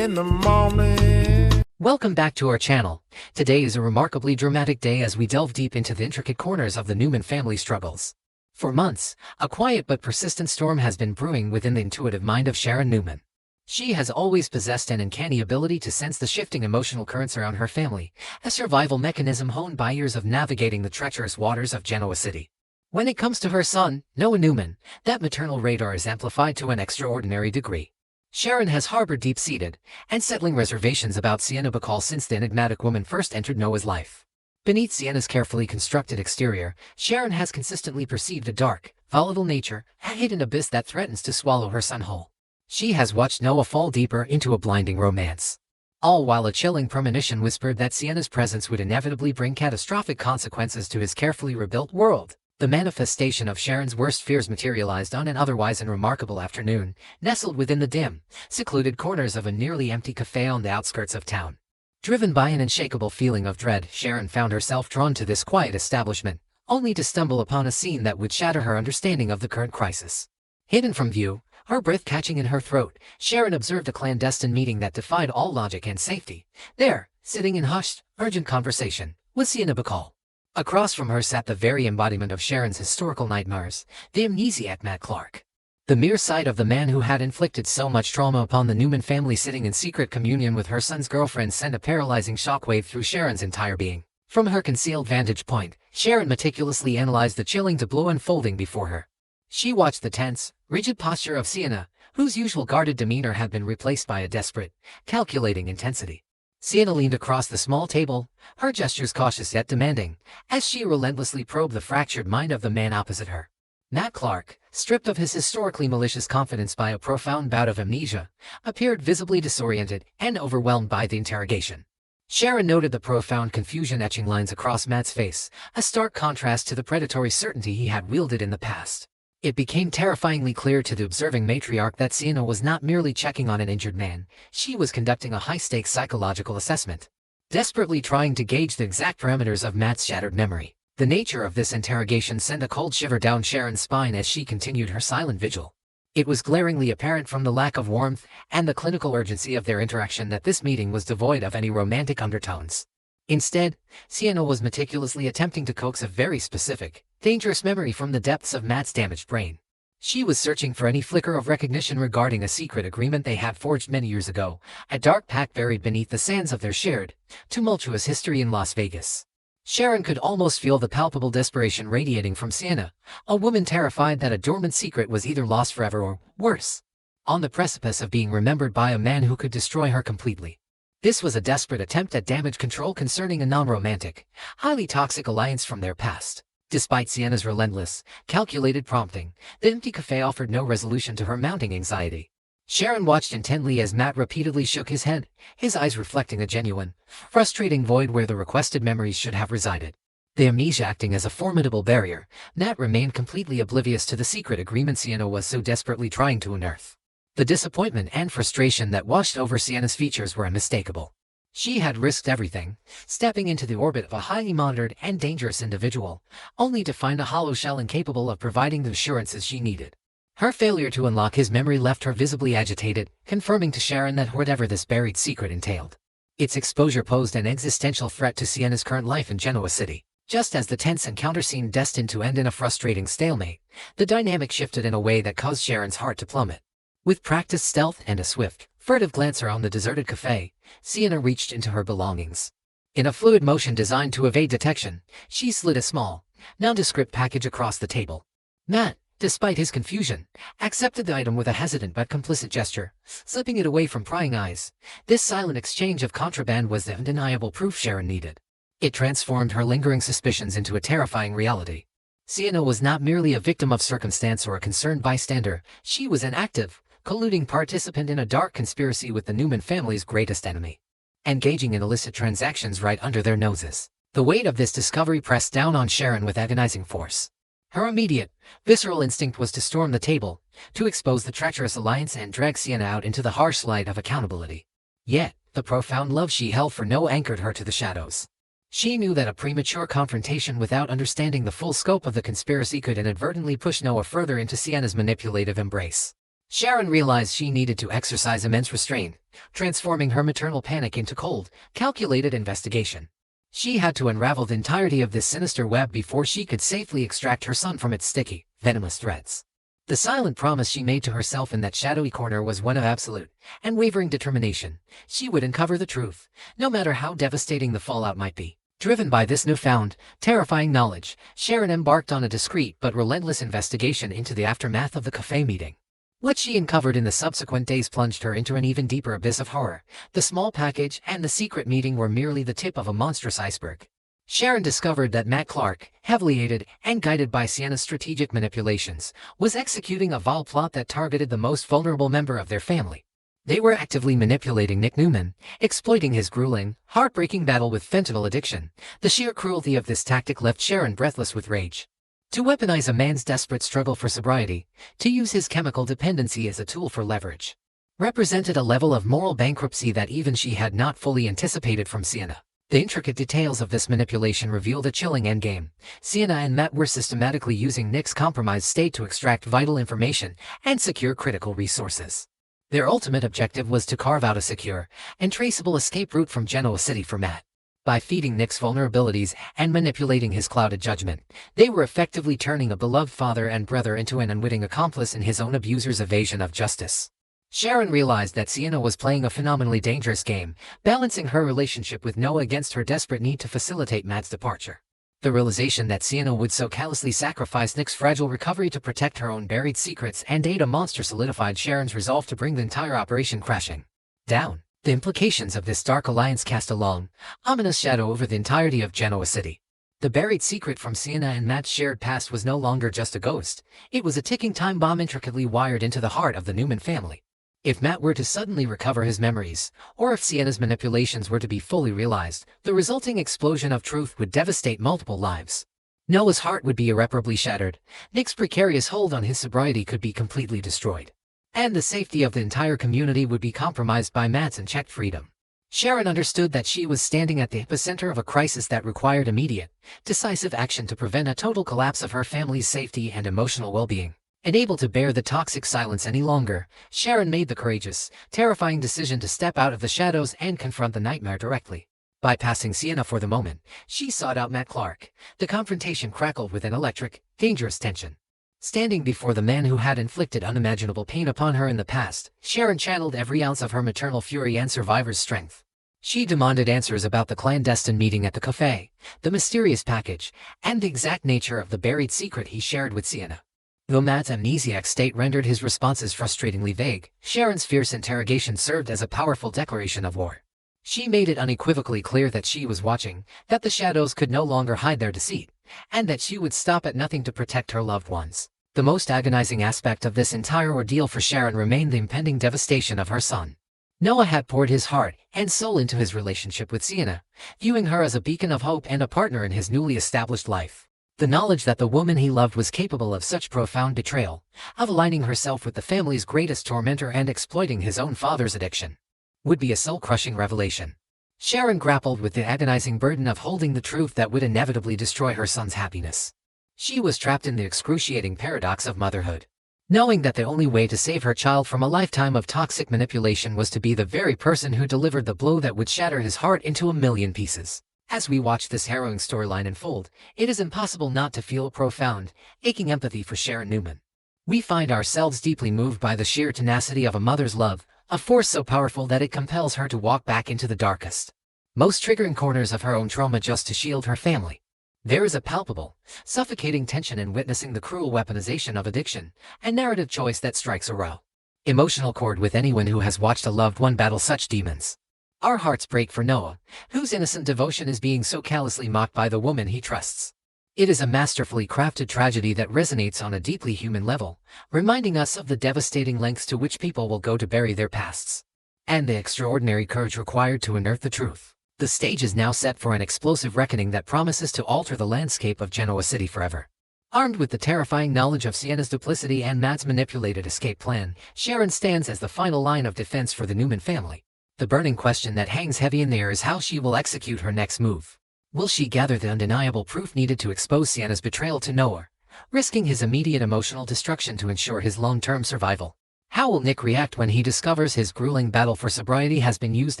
in the morning. Welcome back to our channel. Today is a remarkably dramatic day as we delve deep into the intricate corners of the Newman family struggles. For months, a quiet but persistent storm has been brewing within the intuitive mind of Sharon Newman. She has always possessed an uncanny ability to sense the shifting emotional currents around her family, a survival mechanism honed by years of navigating the treacherous waters of Genoa City. When it comes to her son, Noah Newman, that maternal radar is amplified to an extraordinary degree. Sharon has harbored deep-seated, unsettling reservations about Sienna Bacall since the enigmatic woman first entered Noah's life. Beneath Sienna's carefully constructed exterior, Sharon has consistently perceived a dark, volatile nature, a hidden abyss that threatens to swallow her son whole. She has watched Noah fall deeper into a blinding romance. All while a chilling premonition whispered that Sienna's presence would inevitably bring catastrophic consequences to his carefully rebuilt world. The manifestation of Sharon's worst fears materialized on an otherwise unremarkable afternoon, nestled within the dim, secluded corners of a nearly empty cafe on the outskirts of town. Driven by an unshakable feeling of dread, Sharon found herself drawn to this quiet establishment, only to stumble upon a scene that would shatter her understanding of the current crisis. Hidden from view, her breath catching in her throat, Sharon observed a clandestine meeting that defied all logic and safety. There, sitting in hushed, urgent conversation, was Sienna Bacall. Across from her sat the very embodiment of Sharon's historical nightmares, the amnesiac Matt Clark. The mere sight of the man who had inflicted so much trauma upon the Newman family sitting in secret communion with her son's girlfriend sent a paralyzing shockwave through Sharon's entire being. From her concealed vantage point, Sharon meticulously analyzed the chilling tableau unfolding before her. She watched the tense, rigid posture of Sienna, whose usual guarded demeanor had been replaced by a desperate, calculating intensity. Sienna leaned across the small table, her gestures cautious yet demanding, as she relentlessly probed the fractured mind of the man opposite her. Matt Clark, stripped of his historically malicious confidence by a profound bout of amnesia, appeared visibly disoriented and overwhelmed by the interrogation. Sharon noted the profound confusion etching lines across Matt's face, a stark contrast to the predatory certainty he had wielded in the past. It became terrifyingly clear to the observing matriarch that Sienna was not merely checking on an injured man, she was conducting a high-stakes psychological assessment, desperately trying to gauge the exact parameters of Matt's shattered memory. The nature of this interrogation sent a cold shiver down Sharon's spine as she continued her silent vigil. It was glaringly apparent from the lack of warmth and the clinical urgency of their interaction that this meeting was devoid of any romantic undertones. Instead, Sienna was meticulously attempting to coax a very specific, dangerous memory from the depths of Matt's damaged brain. She was searching for any flicker of recognition regarding a secret agreement they had forged many years ago, a dark pact buried beneath the sands of their shared, tumultuous history in Las Vegas. Sharon could almost feel the palpable desperation radiating from Sienna, a woman terrified that a dormant secret was either lost forever or, worse, on the precipice of being remembered by a man who could destroy her completely. This was a desperate attempt at damage control concerning a non-romantic, highly toxic alliance from their past. Despite Sienna's relentless, calculated prompting, the empty cafe offered no resolution to her mounting anxiety. Sharon watched intently as Matt repeatedly shook his head, his eyes reflecting a genuine, frustrating void where the requested memories should have resided. The amnesia acting as a formidable barrier, Matt remained completely oblivious to the secret agreement Sienna was so desperately trying to unearth. The disappointment and frustration that washed over Sienna's features were unmistakable. She had risked everything, stepping into the orbit of a highly monitored and dangerous individual, only to find a hollow shell incapable of providing the assurances she needed. Her failure to unlock his memory left her visibly agitated, confirming to Sharon that whatever this buried secret entailed, its exposure posed an existential threat to Sienna's current life in Genoa City. Just as the tense encounter seemed destined to end in a frustrating stalemate, the dynamic shifted in a way that caused Sharon's heart to plummet. With practiced stealth and a swift, furtive glance around the deserted cafe, Sienna reached into her belongings. In a fluid motion designed to evade detection, she slid a small, nondescript package across the table. Matt, despite his confusion, accepted the item with a hesitant but complicit gesture, slipping it away from prying eyes. This silent exchange of contraband was the undeniable proof Sharon needed. It transformed her lingering suspicions into a terrifying reality. Sienna was not merely a victim of circumstance or a concerned bystander, she was an active, colluding participant in a dark conspiracy with the Newman family's greatest enemy, engaging in illicit transactions right under their noses. The weight of this discovery pressed down on Sharon with agonizing force. Her immediate, visceral instinct was to storm the table, to expose the treacherous alliance and drag Sienna out into the harsh light of accountability. Yet, the profound love she held for Noah anchored her to the shadows. She knew that a premature confrontation without understanding the full scope of the conspiracy could inadvertently push Noah further into Sienna's manipulative embrace. Sharon realized she needed to exercise immense restraint, transforming her maternal panic into cold, calculated investigation. She had to unravel the entirety of this sinister web before she could safely extract her son from its sticky, venomous threads. The silent promise she made to herself in that shadowy corner was one of absolute, unwavering determination. She would uncover the truth, no matter how devastating the fallout might be. Driven by this newfound, terrifying knowledge, Sharon embarked on a discreet but relentless investigation into the aftermath of the cafe meeting. What she uncovered in the subsequent days plunged her into an even deeper abyss of horror. The small package and the secret meeting were merely the tip of a monstrous iceberg. Sharon discovered that Matt Clark, heavily aided and guided by Sienna's strategic manipulations, was executing a vile plot that targeted the most vulnerable member of their family. They were actively manipulating Nick Newman, exploiting his grueling, heartbreaking battle with fentanyl addiction. The sheer cruelty of this tactic left Sharon breathless with rage. To weaponize a man's desperate struggle for sobriety, to use his chemical dependency as a tool for leverage, represented a level of moral bankruptcy that even she had not fully anticipated from Sienna. The intricate details of this manipulation revealed a chilling endgame. Sienna and Matt were systematically using Nick's compromised state to extract vital information and secure critical resources. Their ultimate objective was to carve out a secure and traceable escape route from Genoa City for Matt. By feeding Nick's vulnerabilities and manipulating his clouded judgment, they were effectively turning a beloved father and brother into an unwitting accomplice in his own abuser's evasion of justice. Sharon realized that Sienna was playing a phenomenally dangerous game, balancing her relationship with Noah against her desperate need to facilitate Matt's departure. The realization that Sienna would so callously sacrifice Nick's fragile recovery to protect her own buried secrets and aid a monster solidified Sharon's resolve to bring the entire operation crashing down. The implications of this dark alliance cast a long, ominous shadow over the entirety of Genoa City. The buried secret from Sienna and Matt's shared past was no longer just a ghost. It was a ticking time bomb intricately wired into the heart of the Newman family. If Matt were to suddenly recover his memories, or if Sienna's manipulations were to be fully realized, the resulting explosion of truth would devastate multiple lives. Noah's heart would be irreparably shattered, Nick's precarious hold on his sobriety could be completely destroyed, and the safety of the entire community would be compromised by Matt's unchecked freedom. Sharon understood that she was standing at the epicenter of a crisis that required immediate, decisive action to prevent a total collapse of her family's safety and emotional well-being. Unable to bear the toxic silence any longer, Sharon made the courageous, terrifying decision to step out of the shadows and confront the nightmare directly. Bypassing Sienna for the moment, she sought out Matt Clark. The confrontation crackled with an electric, dangerous tension. Standing before the man who had inflicted unimaginable pain upon her in the past, Sharon channeled every ounce of her maternal fury and survivor's strength. She demanded answers about the clandestine meeting at the cafe, the mysterious package, and the exact nature of the buried secret he shared with Sienna. Though Matt's amnesiac state rendered his responses frustratingly vague, Sharon's fierce interrogation served as a powerful declaration of war. She made it unequivocally clear that she was watching, that the shadows could no longer hide their deceit, and that she would stop at nothing to protect her loved ones. The most agonizing aspect of this entire ordeal for Sharon remained the impending devastation of her son. Noah had poured his heart and soul into his relationship with Sienna, viewing her as a beacon of hope and a partner in his newly established life. The knowledge that the woman he loved was capable of such profound betrayal, of aligning herself with the family's greatest tormentor and exploiting his own father's addiction, would be a soul-crushing revelation. Sharon grappled with the agonizing burden of holding the truth that would inevitably destroy her son's happiness. She was trapped in the excruciating paradox of motherhood, knowing that the only way to save her child from a lifetime of toxic manipulation was to be the very person who delivered the blow that would shatter his heart into a million pieces. As we watch this harrowing storyline unfold, it is impossible not to feel profound, aching empathy for Sharon Newman. We find ourselves deeply moved by the sheer tenacity of a mother's love, a force so powerful that it compels her to walk back into the darkest, most triggering corners of her own trauma just to shield her family. There is a palpable, suffocating tension in witnessing the cruel weaponization of addiction, a narrative choice that strikes a raw, emotional chord with anyone who has watched a loved one battle such demons. Our hearts break for Noah, whose innocent devotion is being so callously mocked by the woman he trusts. It is a masterfully crafted tragedy that resonates on a deeply human level, reminding us of the devastating lengths to which people will go to bury their pasts, and the extraordinary courage required to unearth the truth. The stage is now set for an explosive reckoning that promises to alter the landscape of Genoa City forever. Armed with the terrifying knowledge of Sienna's duplicity and Matt's manipulated escape plan, Sharon stands as the final line of defense for the Newman family. The burning question that hangs heavy in the air is how she will execute her next move. Will she gather the undeniable proof needed to expose Sienna's betrayal to Noah, risking his immediate emotional destruction to ensure his long-term survival? How will Nick react when he discovers his grueling battle for sobriety has been used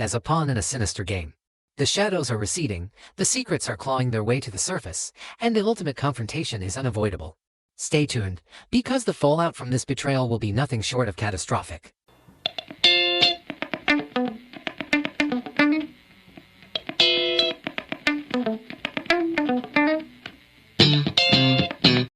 as a pawn in a sinister game? The shadows are receding, the secrets are clawing their way to the surface, and the ultimate confrontation is unavoidable. Stay tuned, because the fallout from this betrayal will be nothing short of catastrophic.